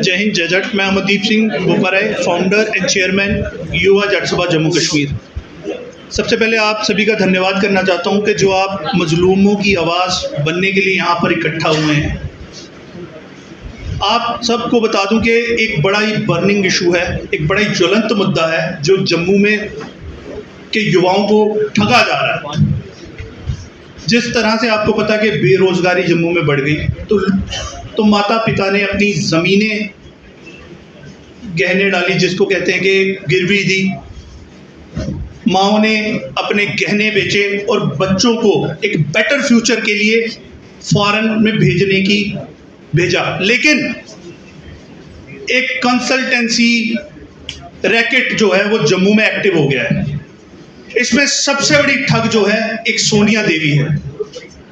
जय हिंद जय जट। मैं Amardeep Singh Bokarai, founder and chairman Yuva Jat सभा जम्मू कश्मीर। सबसे पहले आप सभी का धन्यवाद करना चाहता हूं कि जो आप मजलूमों की आवाज़ बनने के लिए यहां पर इकट्ठा हुए हैं। आप सबको बता दूं कि एक बड़ा ही बर्निंग इशू है, एक बड़ा ही ज्वलंत मुद्दा है जो जम्मू में के युवाओं को ठगा जा रहा है। जिस तरह से आपको पता कि बेरोज़गारी जम्मू में बढ़ गई, तो माता पिता ने अपनी ज़मीनें गहने डाली, जिसको कहते हैं कि गिरवी दी। माओ ने अपने गहने बेचे और बच्चों को एक बेटर फ्यूचर के लिए फॉरेन में भेजा। लेकिन एक कंसल्टेंसी रैकेट जो है वो जम्मू में एक्टिव हो गया है। इसमें सबसे बड़ी ठग जो है एक सोनिया देवी है।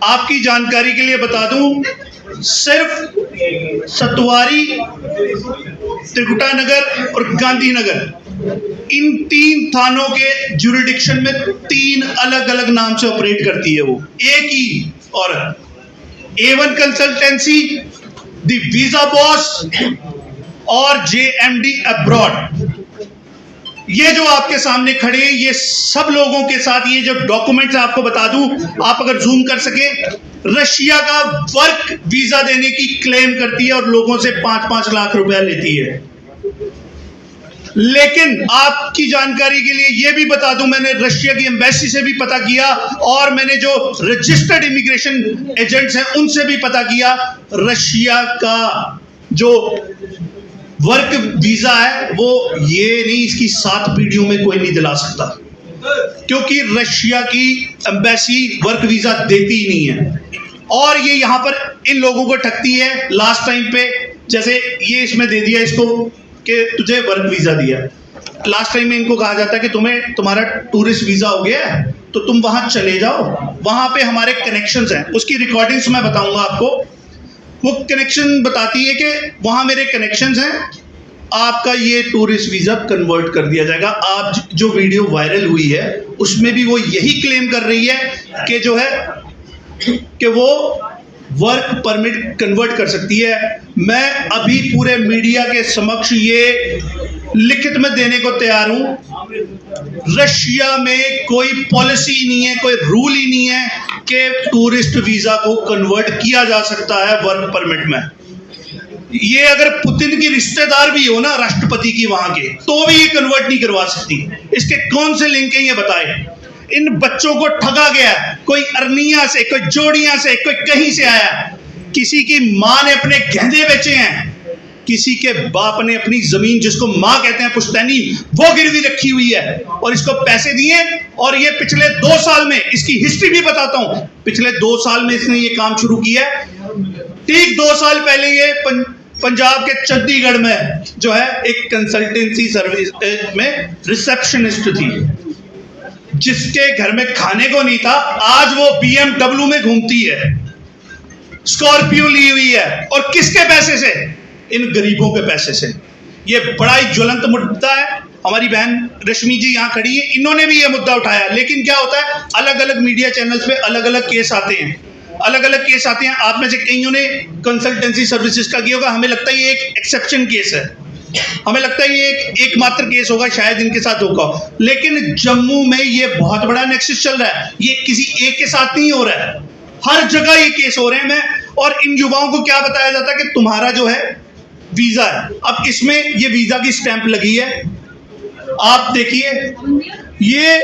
आपकी जानकारी के लिए बता दूं, सिर्फ सतवारी, त्रिकुटानगर और गांधीनगर, इन 3 थानों के जुरिडिक्शन में 3 अलग अलग नाम से ऑपरेट करती है वो एक ही औरत। A1 consultancy, the visa boss और JMD अब्रॉड। ये जो आपके सामने खड़े हैं, ये सब लोगों के साथ ये जो डॉक्यूमेंट्स आपको बता दूं, आप अगर जूम कर सके, रशिया का वर्क वीजा देने की क्लेम करती है और लोगों से 5-5 लाख रुपया लेती है। लेकिन आपकी जानकारी के लिए ये भी बता दूं, मैंने रशिया की एम्बेसी से भी पता किया और मैंने जो रजिस्टर्ड इमिग्रेशन एजेंट्स हैं उनसे भी पता किया। रशिया का जो वर्क वीजा है वो ये नहीं, इसकी 7 पीढ़ियों में कोई नहीं दिला सकता, क्योंकि रशिया की एम्बेसी वर्क वीजा देती ही नहीं है और ये यहाँ पर इन लोगों को ठगती है। लास्ट टाइम पे जैसे ये इसमें दे दिया इसको कि तुझे वर्क वीजा दिया, लास्ट टाइम में इनको कहा जाता है कि तुम्हारा टूरिस्ट वीजा हो गया है तो तुम वहां चले जाओ, वहां पे हमारे कनेक्शंस हैं। उसकी रिकॉर्डिंग्स मैं बताऊंगा आपको। वो कनेक्शन बताती है कि वहां मेरे कनेक्शंस हैं, आपका ये टूरिस्ट वीजा कन्वर्ट कर दिया जाएगा। आप जो वीडियो वायरल हुई है उसमें भी वो यही क्लेम कर रही है कि जो है कि वो वर्क परमिट कन्वर्ट कर सकती है। मैं अभी पूरे मीडिया के समक्ष ये लिखित में देने को तैयार हूं, रशिया में कोई पॉलिसी नहीं है, कोई रूल ही नहीं है कि टूरिस्ट वीजा को कन्वर्ट किया जा सकता है वर्क परमिट में। ये अगर पुतिन की रिश्तेदार भी हो ना, राष्ट्रपति की वहां के, तो भी ये कन्वर्ट नहीं करवा सकती। इसके कौन से लिंक है ये बताए। इन बच्चों को ठगा गया, कोई अर्निया से, कोई जोड़िया से, कोई कहीं से आया। किसी की मां ने अपने गहने बेचे हैं, किसी के बाप ने अपनी जमीन, जिसको मां कहते हैं पुश्तैनी, वो गिरवी रखी हुई है और इसको पैसे दिए। और ये पिछले 2 साल में, इसकी हिस्ट्री भी बताता हूं, पिछले 2 साल में इसने ये काम शुरू किया है। ठीक 2 साल पहले ये पंजाब के चंडीगढ़ में जो है एक कंसल्टेंसी सर्विस में रिसेप्शनिस्ट थी, जिसके घर में खाने को नहीं था, आज वो BMW में घूमती है, स्कॉर्पियो ली हुई है। और किसके पैसे से? इन गरीबों के पैसे से। ये बड़ा ही ज्वलंत मुद्दा है। हमारी बहन रश्मि जी यहाँ खड़ी है, इन्होंने भी ये मुद्दा उठाया। लेकिन क्या होता है, अलग अलग मीडिया चैनल्स पे अलग अलग केस आते हैं, अलग अलग केस आते हैं। आप में से कईयों ने कंसल्टेंसी सर्विसेज का किया होगा, हमें लगता है ये एक एक्सेप्शन केस है, हमें लगता है ये एकमात्र केस होगा, शायद इनके साथ होगा। लेकिन जम्मू में ये बहुत बड़ा नेक्सस चल रहा है, ये किसी एक के साथ नहीं हो रहा है, हर जगह ये केस हो रहे हैं। और इन युवाओं को क्या बताया जाता है कि तुम्हारा जो है वीजा है, अब इसमें ये वीजा की स्टैंप लगी है, आप देखिए ये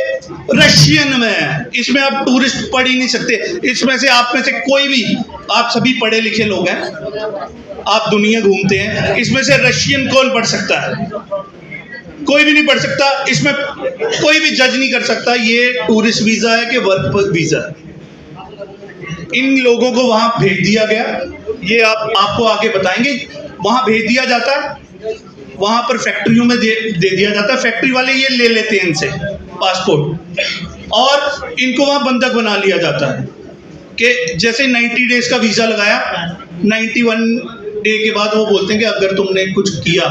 रशियन में है, इसमें आप टूरिस्ट पढ़ ही नहीं सकते। इसमें से आप में से कोई भी, आप सभी पढ़े लिखे लोग हैं, आप दुनिया घूमते हैं, इसमें से रशियन कौन पढ़ सकता है? कोई भी नहीं पढ़ सकता। इसमें कोई भी जज नहीं कर सकता ये टूरिस्ट वीजा है कि वर्क वीजा है। इन लोगों को वहां भेज दिया गया, ये आपको आगे बताएंगे। वहां भेज दिया जाता है, वहां पर फैक्ट्रियों में दे दिया जाता है। फैक्ट्री वाले ये ले लेते हैं इनसे पासपोर्ट और इनको वहां बंधक बना लिया जाता है कि जैसे 90 डेज का वीजा लगाया, 91 डे के बाद वो बोलते हैं कि अगर तुमने कुछ किया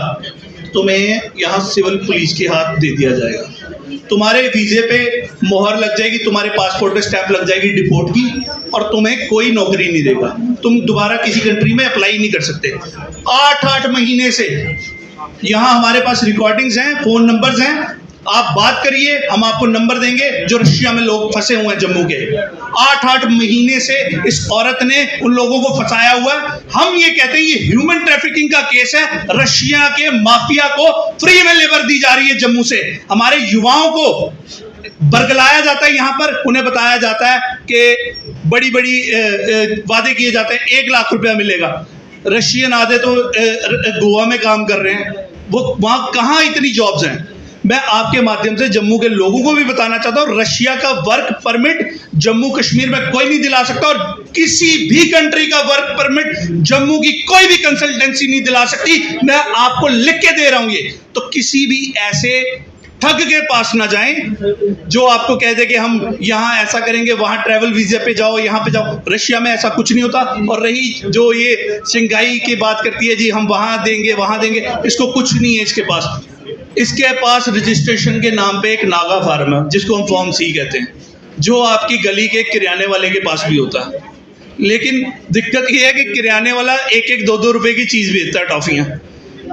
तुम्हें यहाँ सिविल पुलिस के हाथ दे दिया जाएगा। तुम्हारे वीजे पे मोहर लग जाएगी, तुम्हारे पासपोर्ट पे स्टैंप लग जाएगी डिपोर्ट की, और तुम्हें कोई नौकरी नहीं देगा, तुम दोबारा किसी कंट्री में अप्लाई नहीं कर सकते। 8-8 महीने से यहाँ हमारे पास रिकॉर्डिंग्स हैं, फोन नंबर्स हैं, आप बात करिए, हम आपको नंबर देंगे जो रशिया में लोग फंसे हुए हैं जम्मू के। 8-8 महीने से इस औरत ने उन लोगों को फंसाया हुआ है। हम ये कहते हैं ये ह्यूमन ट्रैफिकिंग का केस है, रशिया के माफिया को फ्री में लेबर दी जा रही है जम्मू से। हमारे युवाओं को बरगलाया जाता है, यहाँ पर उन्हें बताया जाता है कि बड़ी बड़ी वादे किए जाते हैं, 1 लाख रुपया मिलेगा। रशियन आधे तो गोवा में काम कर रहे हैं, वो वहाँ कहाँ इतनी जॉब्स हैं। मैं आपके माध्यम से जम्मू के लोगों को भी बताना चाहता हूँ, रशिया का वर्क परमिट जम्मू कश्मीर में कोई नहीं दिला सकता, और किसी भी कंट्री का वर्क परमिट जम्मू की कोई भी कंसल्टेंसी नहीं दिला सकती। मैं आपको लिख के दे रहा हूं ये। तो किसी भी ऐसे ठग के पास ना जाएं जो आपको कह दे कि हम यहाँ ऐसा करेंगे, वहां ट्रैवल वीजा पे जाओ, यहाँ पे जाओ। रशिया में ऐसा कुछ नहीं होता। और रही जो ये शंघाई की बात करती है जी, हम वहां देंगे, इसको कुछ नहीं है इसके पास। इसके पास रजिस्ट्रेशन के नाम पे एक नागा फार्म है, जिसको हम फॉर्म सी कहते हैं, जो आपकी गली के किराने वाले के पास भी होता है। लेकिन दिक्कत ये है कि किराने वाला 1-1, 2-2 रुपए की चीज बेचता है, टॉफियां।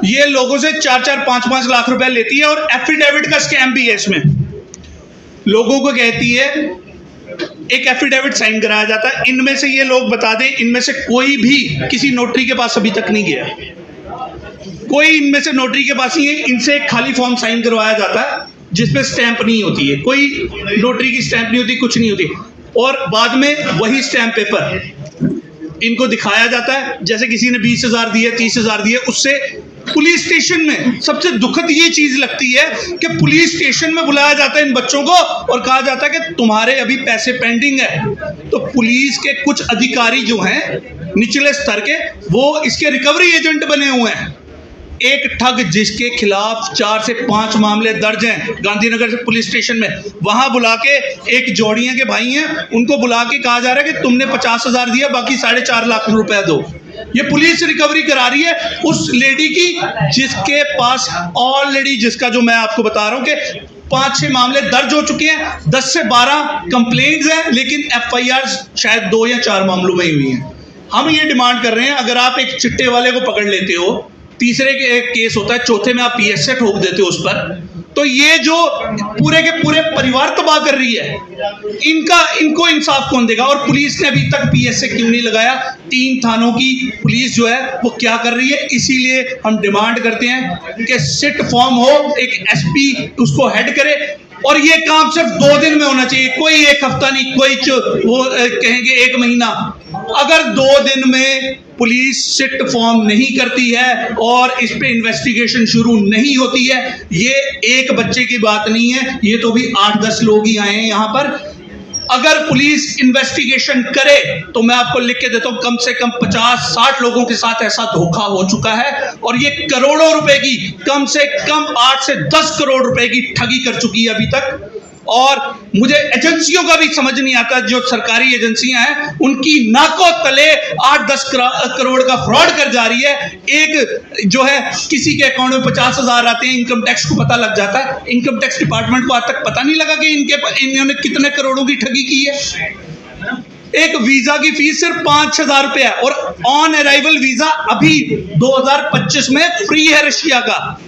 ये लोगों से 4-4, 5-5 लाख रुपए लेती है, और एफिडेविट का स्कैम भी है इसमें। लोगों को कहती है, एक एफिडेविट साइन कराया जाता है। इनमें से ये लोग बता दें, इनमें से कोई भी किसी नोटरी के पास अभी तक नहीं गया, कोई इनमें से नोटरी के पास नहीं है। इनसे एक खाली फॉर्म साइन करवाया जाता है जिसमें स्टैंप नहीं होती है, कोई नोटरी की स्टैंप नहीं होती, कुछ नहीं होती, और बाद में वही स्टैंप पेपर इनको दिखाया जाता है। जैसे किसी ने 20,000 दिए, 30,000 दिए, उससे पुलिस स्टेशन में सबसे दुखद ये चीज लगती है कि पुलिस स्टेशन में बुलाया जाता है इन बच्चों को और कहा जाता है कि तुम्हारे अभी पैसे पेंडिंग है। तो पुलिस के कुछ अधिकारी जो हैं निचले स्तर के, वो इसके रिकवरी एजेंट बने हुए हैं। एक ठग जिसके खिलाफ 4 से 5 मामले दर्ज हैं गांधीनगर पुलिस स्टेशन में, वहां बुला के, एक जोड़ियां के भाई हैं, उनको बुला के कहा जा रहा है कि तुमने 50,000 दिया, बाकी 4.5 लाख रुपए दो। ये पुलिस रिकवरी करा रही है उस लेडी की जिसके पास ऑलरेडी, जिसका जो मैं आपको बता रहा हूं कि 5-6 मामले दर्ज हो चुके हैं, 10 से 12 कंप्लेंट्स हैं, लेकिन FIR शायद 2 या 4 मामलों में ही हुई हैं। हम ये डिमांड कर रहे हैं, अगर आप एक चिट्टे वाले को पकड़ लेते हो, तीसरे के एक केस होता है, चौथे में आप PS से ठोक देते हो उस पर, तो ये जो पूरे के पूरे परिवार तबाह कर रही है, इनको इंसाफ कौन देगा? और पुलिस ने अभी तक PS से क्यों नहीं लगाया? 3 थानों की पुलिस जो है वो क्या कर रही है? इसीलिए हम डिमांड करते हैं कि सिट फॉर्म हो, एक SP उसको हेड करे, और ये काम सिर्फ 2 दिन में होना चाहिए, कोई 1 हफ्ता नहीं, कोई वो कहेंगे 1 महीना। अगर 2 दिन में पुलिस सिट फॉर्म नहीं करती है और इस पे इन्वेस्टिगेशन शुरू नहीं होती है, ये एक बच्चे की बात नहीं है, ये तो भी 8-10 लोग ही आए हैं यहाँ पर। अगर पुलिस इन्वेस्टिगेशन करे तो मैं आपको लिख के देता हूं, कम से कम 50-60 लोगों के साथ ऐसा धोखा हो चुका है, और ये करोड़ों रुपए की, कम से कम 8 से 10 करोड़ रुपए की ठगी कर चुकी है अभी तक। और मुझे एजेंसियों का भी समझ नहीं आता, जो सरकारी एजेंसियां हैं उनकी नाकों तले 8-10 करोड़ का फ्रॉड कर जा रही है। एक जो है किसी के अकाउंट में 50,000 आते हैं, इनकम टैक्स को पता लग जाता है, इनकम टैक्स डिपार्टमेंट को आज तक पता नहीं लगा कि इन्होंने कितने करोड़ों की ठगी की है। एक वीजा की फीस सिर्फ 5,000 रुपये है, और ऑन अराइवल वीजा अभी 2025 में फ्री है रशिया का।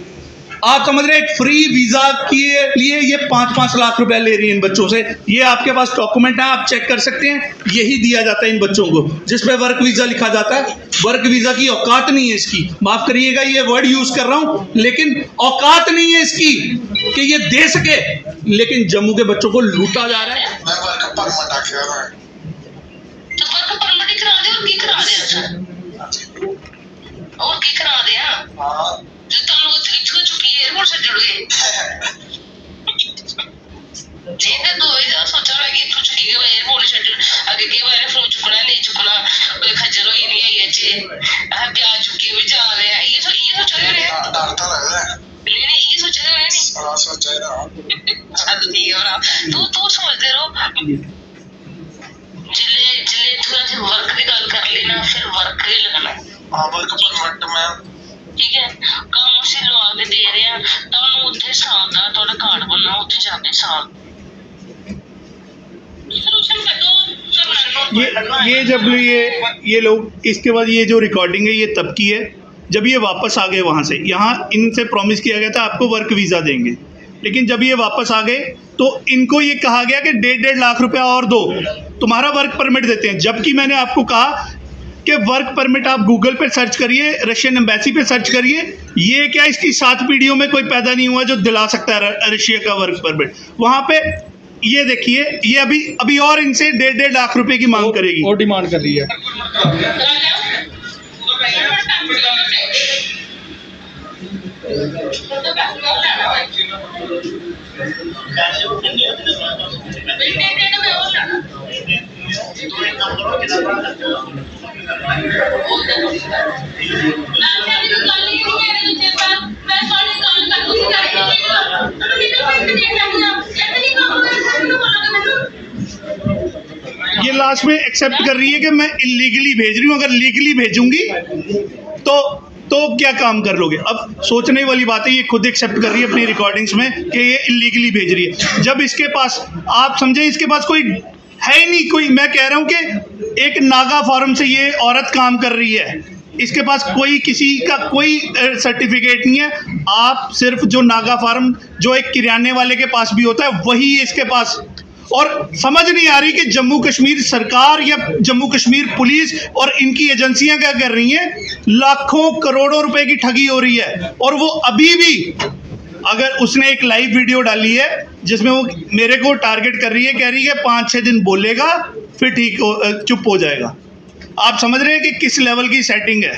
आप समझ रहे हैं, एक फ्री वीजा के लिए ये 5-5 लाख रुपए ले रही है इन बच्चों से। ये आपके पास डॉक्यूमेंट है, आप चेक कर सकते हैं, यही दिया जाता है इन बच्चों को, जिसमें वर्क वीजा लिखा जाता है। वर्क वीजा की औकात नहीं है इसकी, माफ करिएगा ये वर्ड यूज कर रहा हूं, लेकिन औकात नहीं है इसकी कि ये दे सके। लेकिन जम्मू के बच्चों को लूटा जा रहा है। और की करा दिया जो तुम लोग छू चुकी है एयरपोर्ट से जुड़ गए जेने 2000 सोचा रहा कि छू चुकी है एयरपोर्ट से जुड़ आगे के बारे फोन चुकना नहीं चुकना कोई खजरो ही नहीं है ये चे हम क्या चुकी हुई जा रहे हैं, ये सोच रहे हैं, डरता लग रहा है, नहीं ये सोच रहे हैं, नहीं सोच रहे हो नहीं हो रहा, तू समझते रहो। जिले थोड़ा सा वर्क की गल कर लेना, फिर वर्क ही लगना। हां वर्क परमिट में ठीक है काम ਅਸੀਂ ਲਵਾ ਕੇ ਦੇ ਰਹੇ ਆ ਤੁਹਾਨੂੰ ਉੱਥੇ ਸਾਲ ਦਾ ਤੁਹਾਡਾ ਕਾਰਡ ਬਣਨਾ ਉੱਥੇ ਜਾ ਕੇ ਸਾਲ ਸੋਲੂਸ਼ਨ ਕੱਢੋ ये जब ये लोग इसके बाद ये जो रिकॉर्डिंग है ये तब की है जब ये वापस आ गए वहाँ से। यहाँ इनसे प्रॉमिस किया गया था आपको वर्क वीज़ा देंगे, लेकिन जब ये वापस आ गए तो इनको ये कहा गया कि 1.5 लाख रुपया और दो, तुम्हारा वर्क परमिट देते हैं। जबकि मैंने आपको कहा कि वर्क परमिट आप गूगल पे सर्च करिए, रशियन एम्बेसी पे सर्च करिए, ये क्या इसकी 7 पीढ़ियों में कोई पैदा नहीं हुआ जो दिला सकता है रशिया का वर्क परमिट। वहाँ पे ये देखिए, ये अभी और इनसे 1.5 लाख रुपए की मांग करेगी और डिमांड कर रही है। ये लास्ट में एक्सेप्ट कर रही है कि मैं इलीगली भेज रही हूँ। अगर लीगली भेजूंगी तो क्या काम कर लोगे। अब सोचने वाली बात है, ये खुद एक्सेप्ट कर रही है अपनी रिकॉर्डिंग्स में कि ये इलीगली भेज रही है। जब इसके पास, आप समझे, इसके पास कोई है ही नहीं। कोई, मैं कह रहा हूँ कि एक नागा फॉर्म से ये औरत काम कर रही है, इसके पास कोई किसी का कोई सर्टिफिकेट नहीं है। आप सिर्फ जो नागा फार्म जो एक किराने वाले के पास भी होता है वही है इसके पास। और समझ नहीं आ रही कि जम्मू कश्मीर सरकार या जम्मू कश्मीर पुलिस और इनकी एजेंसियां क्या कर रही हैं। लाखों करोड़ों रुपए की ठगी हो रही है। और वो अभी भी, अगर उसने एक लाइव वीडियो डाली है जिसमें वो मेरे को टारगेट कर रही है, कह रही है 5-6 दिन बोलेगा फिर ठीक हो, चुप हो जाएगा। आप समझ रहे हैं कि किस लेवल की सेटिंग है।